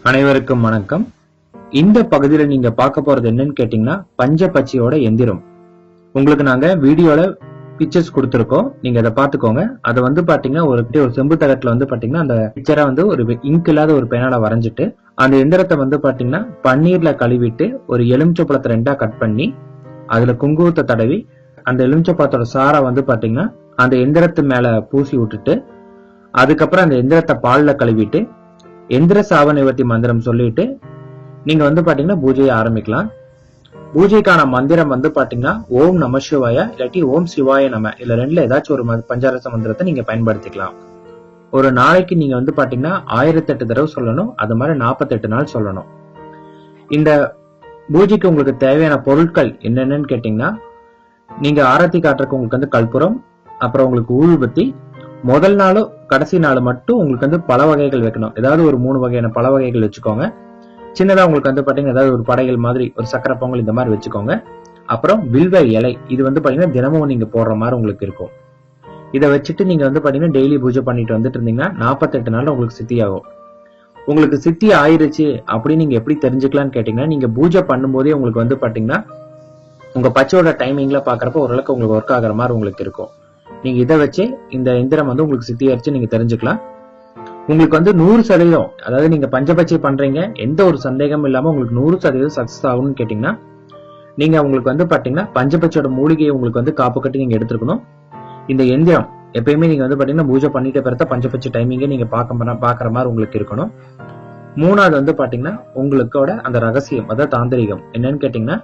அனைவருக்கும் வணக்கம். இந்த பகுதியில நீங்க பார்க்க போறது என்னன்னு கேட்டீங்கன்னா, பஞ்சபட்சியோட எந்திரம். உங்களுக்கு நாங்க வீடியோல பிக்சர்ஸ் கொடுத்திருக்கோம். நீங்க அதை பாத்துக்கோங்க. அதை பாத்தீங்கன்னா ஒரு செம்பு தகட்டுல பாத்தீங்கன்னா அந்த பிக்சரை ஒரு இங்க் இல்லாத ஒரு பேனால வரைஞ்சிட்டு அந்த எந்திரத்தை பாத்தீங்கன்னா பன்னீர்ல கழுவிட்டு ஒரு எலுமிச்சப்பழத்தை ரெண்டா கட் பண்ணி அதுல குங்குமத்தை தடவி அந்த எலுமிச்சப்பழத்தோட சாரை பாத்தீங்கன்னா அந்த எந்திரத்து மேல பூசி விட்டுட்டு அதுக்கப்புறம் அந்த எந்திரத்தை பால்ல கழுவிட்டு எந்திர சாப நிவர்த்தி மந்திரம் சொல்லிட்டு நீங்க பாத்தீங்கன்னா பூஜையை ஆரம்பிக்கலாம். பூஜைக்கான மந்திரம் பாத்தீங்கன்னா ஓம் நம சிவாய இல்லாட்டி ஓம் சிவாய நம இல்ல ரெண்டுல ஏதாச்சும் ஒரு பஞ்சாரச மந்திரத்தை நீங்க பயன்படுத்திக்கலாம். ஒரு நாளைக்கு நீங்க பாத்தீங்கன்னா 1008 தடவை சொல்லணும். அது மாதிரி 48 நாள் சொல்லணும். இந்த பூஜைக்கு உங்களுக்கு தேவையான பொருட்கள் என்னென்னு கேட்டீங்கன்னா, நீங்க ஆரத்தி காட்டுறதுக்கு உங்களுக்கு கற்பூரம், அப்புறம் உங்களுக்கு ஊதுபத்தி, முதல் நாளும் கடைசி நாள் மட்டும் உங்களுக்கு பல வகைகள் வைக்கணும். ஏதாவது ஒரு 3 வகையான பல வகைகள் வச்சுக்கோங்க. சின்னதா உங்களுக்கு பாத்தீங்கன்னா ஏதாவது ஒரு படைகள் மாதிரி ஒரு சக்கரை பொங்கல் இந்த மாதிரி வச்சுக்கோங்க. அப்புறம் வில்வ இலை, இது பாத்தீங்கன்னா தினமும் நீங்க போடுற மாதிரி உங்களுக்கு இருக்கும். இதை வச்சுட்டு நீங்க பாத்தீங்கன்னா டெய்லி பூஜை பண்ணிட்டு வந்துட்டு இருந்தீங்கன்னா 48 நாள் உங்களுக்கு சித்தி ஆகும். உங்களுக்கு சித்தி ஆயிருச்சு அப்படின்னு நீங்க எப்படி தெரிஞ்சுக்கலாம்னு கேட்டீங்கன்னா, நீங்க பூஜை பண்ணும்போதே உங்களுக்கு பாத்தீங்கன்னா உங்க பச்சையோட டைமிங்ல பாக்குறப்ப ஓரளவுக்கு உங்களுக்கு ஒர்க் ஆகுற மாதிரி உங்களுக்கு இருக்கும். நீங்க இதை வச்சு இந்த எந்திரம் உங்களுக்கு சித்தி ஆயிடுச்சு நீங்க தெரிஞ்சுக்கலாம். உங்களுக்கு 100%, அதாவது நீங்க பஞ்சபட்சை பண்றீங்க எந்த ஒரு சந்தேகமும் இல்லாம உங்களுக்கு 100% சக்சஸ் ஆகும்னு கேட்டீங்கன்னா, நீங்க உங்களுக்கு பாத்தீங்கன்னா பஞ்சபட்சோட மூலிகையை உங்களுக்கு காப்பு கட்டி நீங்க எடுத்துக்கணும். இந்த எந்திரம் எப்பயுமே நீங்க பாத்தீங்கன்னா பூஜை பண்ணிட்டு பிறத்த பஞ்சபட்ச டைமிங்க நீங்க பாக்குற மாதிரி உங்களுக்கு இருக்கணும். மூணாவது பாத்தீங்கன்னா உங்களுக்கோட அந்த ரகசியம், அதாவது தாந்திரிகம் என்னன்னு கேட்டீங்கன்னா,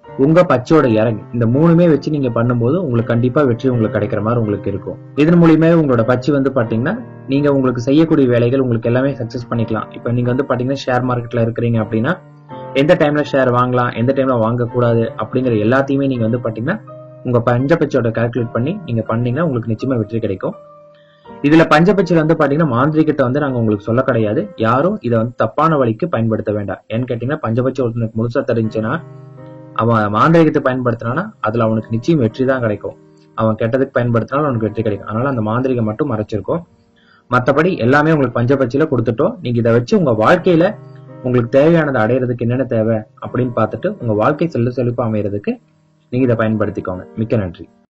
உங்க பச்சையோட இறங்கு, இந்த 3மே வச்சு நீங்க பண்ணும்போது உங்களுக்கு கண்டிப்பா வெற்றி உங்களுக்கு கிடைக்கிற மாதிரி உங்களுக்கு இருக்கும். இதன் மூலியமே உங்களோட பச்சை பாத்தீங்கன்னா நீங்க உங்களுக்கு செய்யக்கூடிய வேலைகள் உங்களுக்கு எல்லாமே சக்சஸ் பண்ணிக்கலாம். இப்ப நீங்க பாத்தீங்கன்னா ஷேர் மார்க்கெட்ல இருக்கிறீங்க அப்படின்னா எந்த டைம்ல ஷேர் வாங்கலாம், எந்த டைம்ல வாங்க கூடாது அப்படிங்கிற எல்லாத்தையுமே நீங்க பாத்தீங்கன்னா உங்க பஞ்சபட்சோட கால்குலேட் பண்ணி நீங்க பண்ணீங்கன்னா உங்களுக்கு நிச்சயமா வெற்றி கிடைக்கும். இதுல பஞ்சபட்சியில பாத்தீங்கன்னா மாந்திரிகத்தை நாங்க உங்களுக்கு சொல்ல கிடையாது. யாரும் இதை தப்பான வழிக்கு பயன்படுத்த வேண்டாம். ஏன்னு கேட்டீங்கன்னா பஞ்சபட்சம் ஒருத்தனுக்கு முழுசா தெரிஞ்சுன்னா அவன் மாந்திரிகத்தை பயன்படுத்தினானா அதுல அவனுக்கு நிச்சயம் வெற்றி தான் கிடைக்கும். அவன் கெட்டதுக்கு பயன்படுத்தினாலும் அவனுக்கு வெற்றி கிடைக்கும். அதனால அந்த மாந்திரிகம் மட்டும் மறைச்சிருக்கும். மற்றபடி எல்லாமே உங்களுக்கு பஞ்சபட்சியில கொடுத்துட்டோம். நீங்க இதை வச்சு உங்க வாழ்க்கையில உங்களுக்கு தேவையானதை அடையிறதுக்கு என்னென்ன தேவை அப்படின்னு பார்த்துட்டு உங்க வாழ்க்கை செல்வ செழிப்பா அமையறதுக்கு நீங்க இதை பயன்படுத்திக்கோங்க. மிக்க நன்றி.